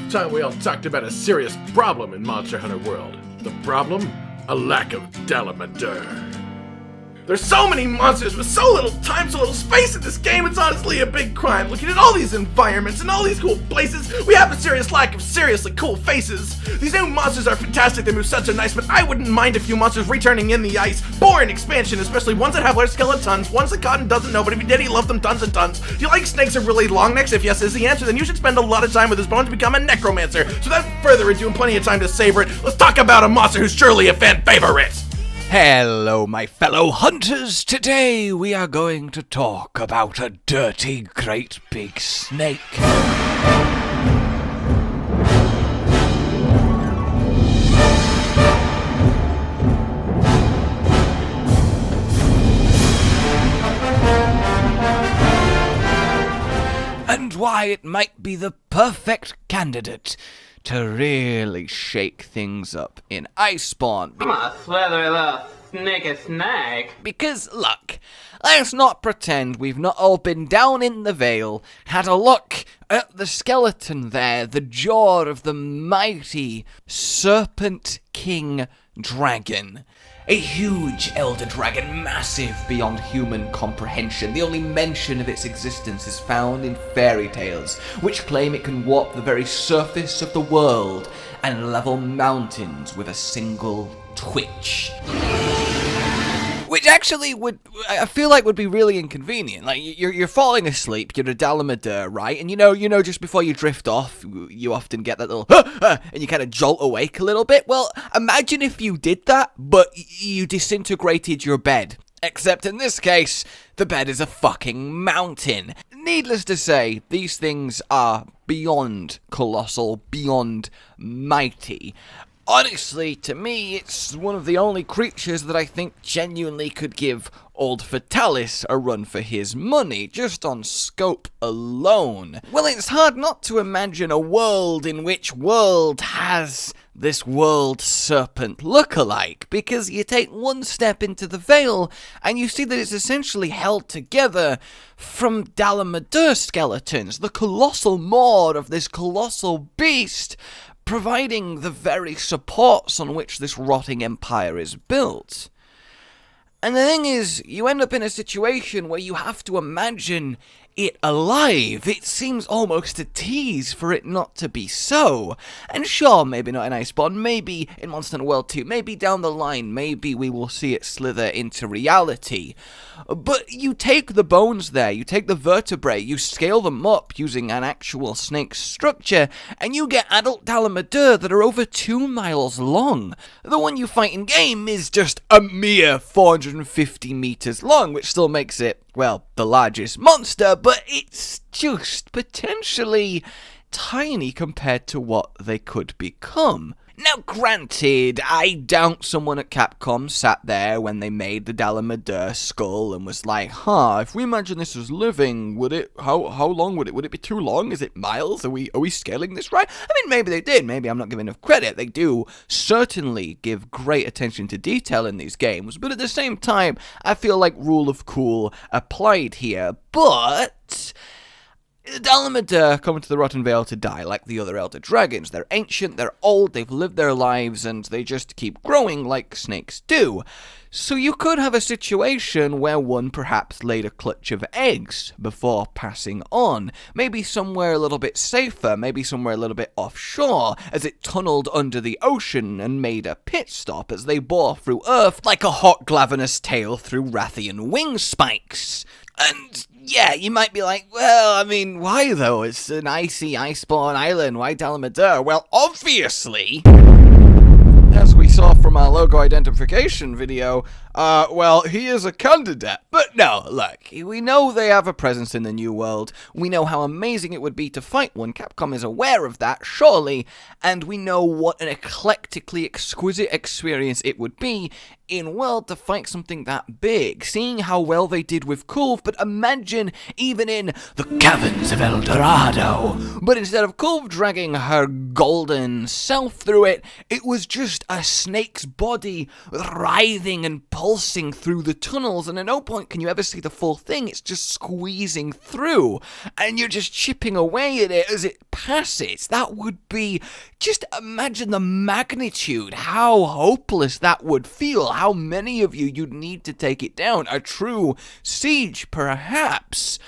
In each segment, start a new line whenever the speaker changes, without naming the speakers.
Time we all talked about a serious problem in Monster Hunter World. The problem? A lack of Dalamadur. There's so many monsters with so little time, so little space in this game, it's honestly a big crime. Looking at all these environments and all these cool places, we have a serious lack of seriously cool faces. These new monsters are fantastic, they move such a nice, but I wouldn't mind a few monsters returning in the ice. Boring expansion, especially ones that have large skeletons, ones that Cotton doesn't know, but if he did, he loved them tons and tons. Do you like snakes or really long necks? If yes is the answer, then you should spend a lot of time with his bones to become a necromancer. So without further ado and plenty of time to savor it, let's talk about a monster who's surely a fan favorite.
Hello, my fellow hunters. Today we are going to talk about a dirty, great big snake. And why it might be the perfect candidate to really shake things up in Iceborne.
I'm a slithery little sneaky snake.
Because, look, let's not pretend we've not all been down in the Vale, had a look at the skeleton there, the jaw of the mighty Serpent King Dragon. A huge elder dragon, massive beyond human comprehension. The only mention of its existence is found in fairy tales, which claim it can warp the very surface of the world and level mountains with a single twitch. Which actually I feel like would be really inconvenient. Like, you're falling asleep, you're a Dalamadur, right? And you know, just before you drift off, you often get that little, and you kind of jolt awake a little bit. Well, imagine if you did that, but you disintegrated your bed. Except in this case, the bed is a fucking mountain. Needless to say, these things are beyond colossal, beyond mighty. Honestly, to me, it's one of the only creatures that I think genuinely could give old Fatalis a run for his money, just on scope alone. Well, it's hard not to imagine a world in which World has this World Serpent look-alike, because you take one step into the Vale, and you see that it's essentially held together from Dalamadur skeletons, the colossal maw of this colossal beast, providing the very supports on which this rotting empire is built. And the thing is, you end up in a situation where you have to imagine it alive. It seems almost a tease for it not to be so. And sure, maybe not in Iceborne, maybe in Monster Hunter World 2, maybe down the line, maybe we will see it slither into reality. But you take the bones there, you take the vertebrae, you scale them up using an actual snake's structure, and you get adult Dalamadur that are over 2 miles long. The one you fight in game is just a mere 450 meters long, which still makes it, well, the largest monster, but it's just potentially tiny compared to what they could become. Now, granted, I doubt someone at Capcom sat there when they made the Dalamadur skull and was like, if we imagine this as living, how long would it be too long? Is it miles? Are we scaling this right? I mean, maybe they did, maybe I'm not giving enough credit. They do certainly give great attention to detail in these games, but at the same time, I feel like rule of cool applied here, but the Dalamadur come into the Rotten Vale to die like the other Elder Dragons. They're ancient, they're old, they've lived their lives, and they just keep growing like snakes do. So you could have a situation where one perhaps laid a clutch of eggs before passing on. Maybe somewhere a little bit safer, maybe somewhere a little bit offshore, as it tunneled under the ocean and made a pit stop as they bore through Earth like a hot glavenous tail through Rathian wing spikes. And yeah, you might be like, well, I mean, why though? It's an icy Iceborne island, why Dalamadur? Well, obviously, as we saw from our logo identification video, well, he is a candidate. But no, look, we know they have a presence in the New World. We know how amazing it would be to fight one. Capcom is aware of that, surely. And we know what an eclectically exquisite experience it would be in World to fight something that big. Seeing how well they did with Kulve, but imagine even in the caverns of El Dorado. But instead of Kulve dragging her golden self through it, it was just a snake's body writhing and pulling pulsing through the tunnels, and at no point can you ever see the full thing. It's just squeezing through, and you're just chipping away at it as it passes. That would be, just imagine the magnitude, how hopeless that would feel, how many of you'd need to take it down. A true siege, perhaps.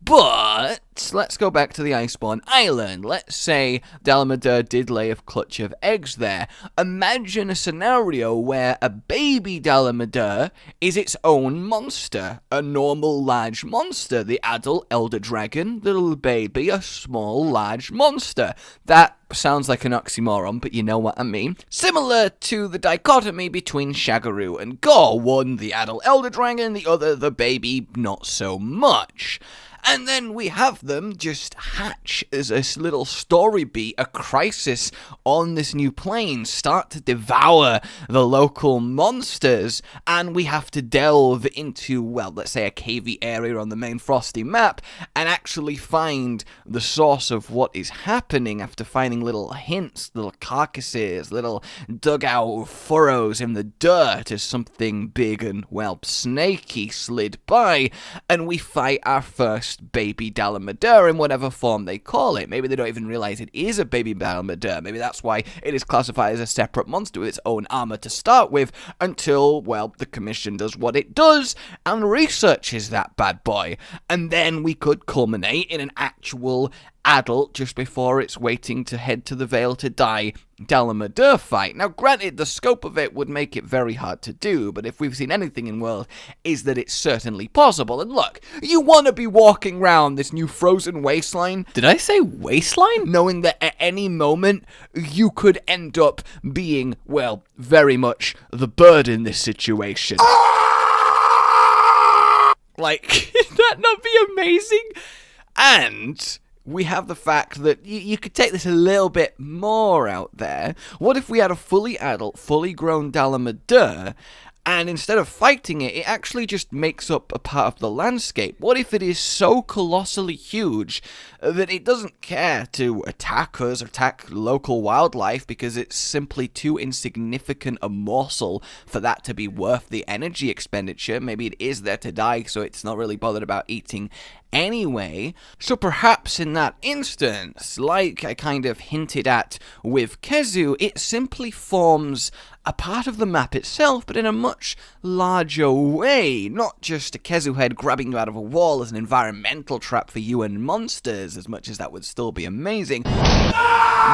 But let's go back to the Iceborne Island. Let's say Dalamadur did lay a clutch of eggs there. Imagine a scenario where a baby Dalamadur is its own monster. A normal large monster. The adult elder dragon, the little baby, a small large monster. That sounds like an oxymoron, but you know what I mean. Similar to the dichotomy between Shagaru and Gore. One, the adult elder dragon, the other, the baby, not so much. And then we have them just hatch as a little story beat, a crisis on this new plane, start to devour the local monsters, and we have to delve into, well, let's say a cavey area on the main Frosty map, and actually find the source of what is happening after finding little hints, little carcasses, little dugout furrows in the dirt as something big and, well, snaky slid by, and we fight our first baby Dalamadur in whatever form they call it. Maybe they don't even realize it is a baby Dalamadur. Maybe that's why it is classified as a separate monster with its own armor to start with until, well, the commission does what it does and researches that bad boy. And then we could culminate in an actual adult just before it's waiting to head to the Vale to die Dalamadur fight. Now, granted, the scope of it would make it very hard to do, but if we've seen anything in World, is that it's certainly possible. And look, you want to be walking around this new frozen wasteland. Did I say wasteland? Knowing that at any moment, you could end up being, well, very much the bird in this situation. Like, would that not be amazing? And we have the fact that you could take this a little bit more out there. What if we had a fully adult, fully grown Dalamadur, and instead of fighting it, it actually just makes up a part of the landscape? What if it is so colossally huge that it doesn't care to attack us or attack local wildlife because it's simply too insignificant a morsel for that to be worth the energy expenditure? Maybe it is there to die, so it's not really bothered about eating anyway. So perhaps in that instance, like I kind of hinted at with Kezu, it simply forms a part of the map itself, but in a much larger way. Not just a Kezu head grabbing you out of a wall as an environmental trap for you and monsters, as much as that would still be amazing.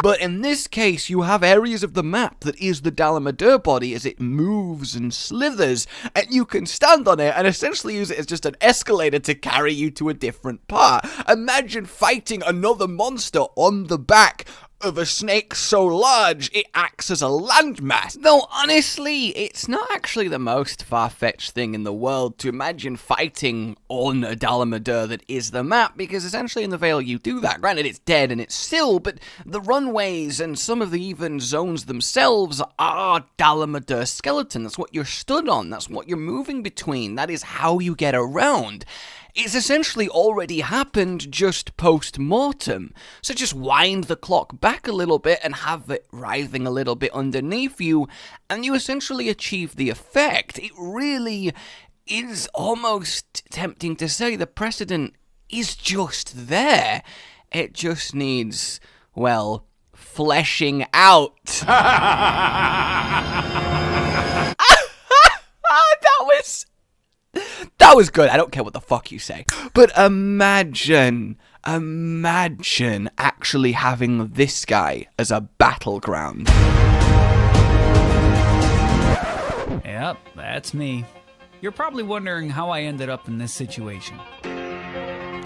But in this case, you have areas of the map that is the Dalamadur body as it moves and slithers, and you can stand on it and essentially use it as just an escalator to carry you to a different part. Imagine fighting another monster on the back of a snake so large it acts as a landmass. Though honestly, it's not actually the most far-fetched thing in the world to imagine fighting on a Dalamadur that is the map, because essentially in the Vale you do that. Granted, it's dead and it's still, but the runways and some of the even zones themselves are Dalamadur skeleton. That's what you're stood on, that's what you're moving between, that is how you get around. It's essentially already happened just post-mortem. So just wind the clock back a little bit and have it writhing a little bit underneath you, and you essentially achieve the effect. It really is almost tempting to say the precedent is just there. It just needs, well, fleshing out. That was good. I don't care what the fuck you say. But imagine actually having this guy as a battleground.
Yep, that's me. You're probably wondering how I ended up in this situation.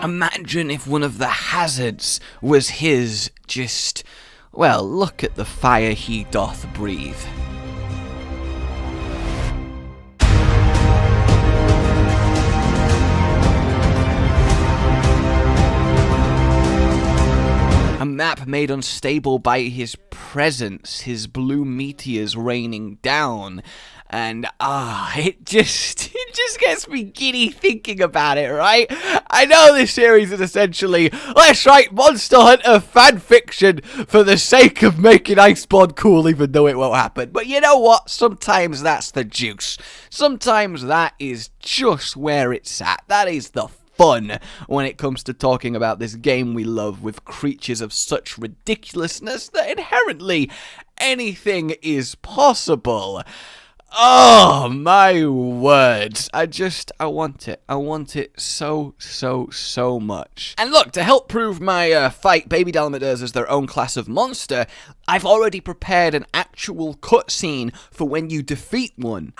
Imagine if one of the hazards was his just, well, look at the fire he doth breathe. A map made unstable by his presence, his blue meteors raining down. And it just gets me giddy thinking about it, right? I know this series is essentially, let's write Monster Hunter fanfiction for the sake of making Iceborne cool, even though it won't happen. But you know what? Sometimes that's the juice. Sometimes that is just where it's at. That is the fun when it comes to talking about this game we love with creatures of such ridiculousness that inherently anything is possible. Oh, my words. I want it. I want it so much. And look, to help prove my fight baby Dalamadurs as their own class of monster, I've already prepared an actual cutscene for when you defeat one.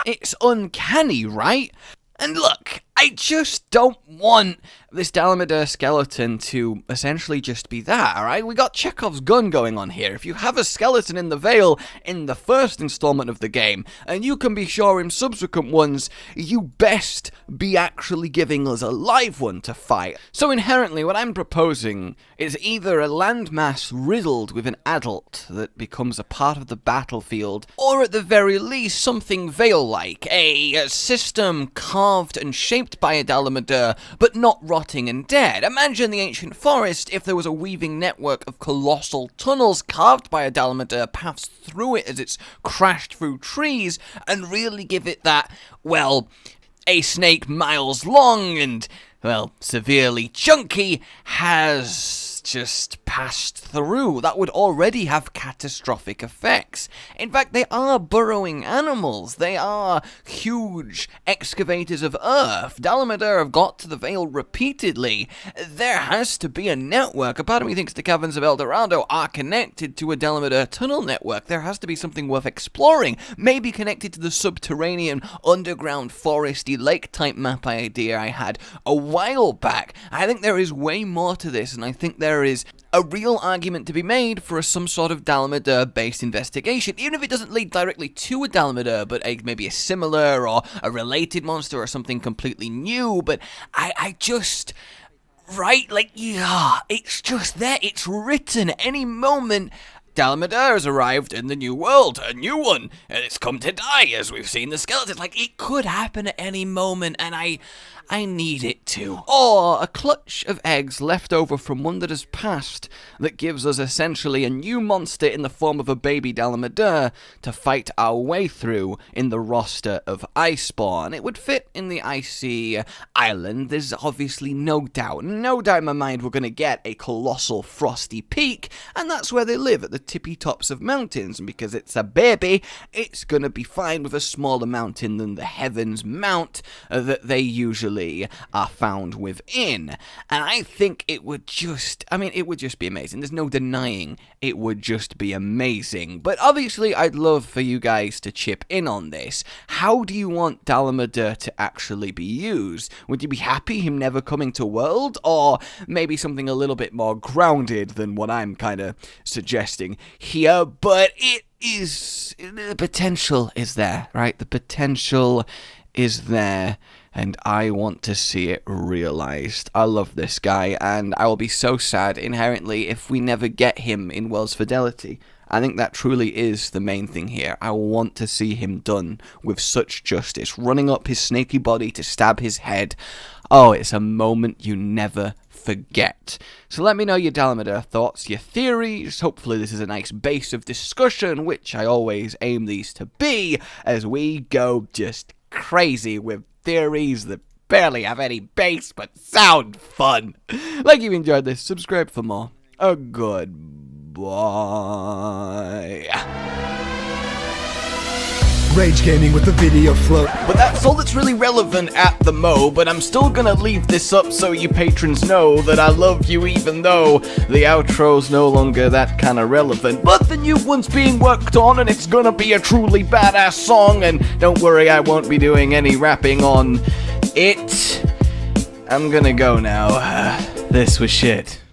It's uncanny, right? And look, I just don't want this Dalamadur skeleton to essentially just be that, alright? We got Chekhov's gun going on here. If you have a skeleton in the Vale in the first installment of the game, and you can be sure in subsequent ones, you best be actually giving us a live one to fight. So inherently, what I'm proposing is either a landmass riddled with an adult that becomes a part of the battlefield, or at the very least, something Vale-like, a system carved and shaped by a Dalamadur, but not rotting and dead. Imagine the ancient forest if there was a weaving network of colossal tunnels carved by a Dalamadur passed through it as it's crashed through trees, and really give it that, well, a snake miles long and, well, severely chunky has just passed through. That would already have catastrophic effects. In fact, they are burrowing animals. They are huge excavators of earth. Dalamadur have got to the Vale repeatedly. There has to be a network. A part of me thinks the caverns of El Dorado are connected to a Dalamadur tunnel network. There has to be something worth exploring. Maybe connected to the subterranean, underground, foresty, lake-type map idea I had a while back. I think there is way more to this, and I think there is a real argument to be made for some sort of Dalamadur-based investigation, even if it doesn't lead directly to a Dalamadur, but maybe a similar or a related monster or something completely new. But I just... right? Like, yeah, it's just there. It's written. Any moment, Dalamadur has arrived in the new world, a new one, and it's come to die, as we've seen the skeleton. Like, it could happen at any moment, and I need it to. Or a clutch of eggs left over from one that has passed that gives us essentially a new monster in the form of a baby Dalamadur to fight our way through in the roster of Iceborne. It would fit in the icy island. There's obviously no doubt in my mind we're going to get a colossal frosty peak, and that's where they live, at the tippy tops of mountains. And because it's a baby, it's going to be fine with a smaller mountain than the Heavens Mount that they usually are found within. And I think it would just, it would just be amazing. There's no denying it would just be amazing. But obviously, I'd love for you guys to chip in on this. How do you want Dalamadur to actually be used? Would you be happy him never coming to world? Or maybe something a little bit more grounded than what I'm kind of suggesting here? But the potential is there, right? The potential is there, and I want to see it realized. I love this guy, and I will be so sad inherently if we never get him in World's Fidelity. I think that truly is the main thing here. I want to see him done with such justice, running up his snaky body to stab his head. Oh, it's a moment you never forget. So let me know your Dalamadur thoughts, your theories. Hopefully this is a nice base of discussion, which I always aim these to be, as we go just crazy with theories that barely have any base but sound fun. Like you've enjoyed this, subscribe for more. A goodbye.
Rage Gaming with the video float.
But that's all that's really relevant at the mo, but I'm still gonna leave this up so you patrons know that I love you, even though the outro's no longer that kind of relevant. But the new one's being worked on, and it's gonna be a truly badass song, and don't worry, I won't be doing any rapping on it. I'm gonna go now. This was shit.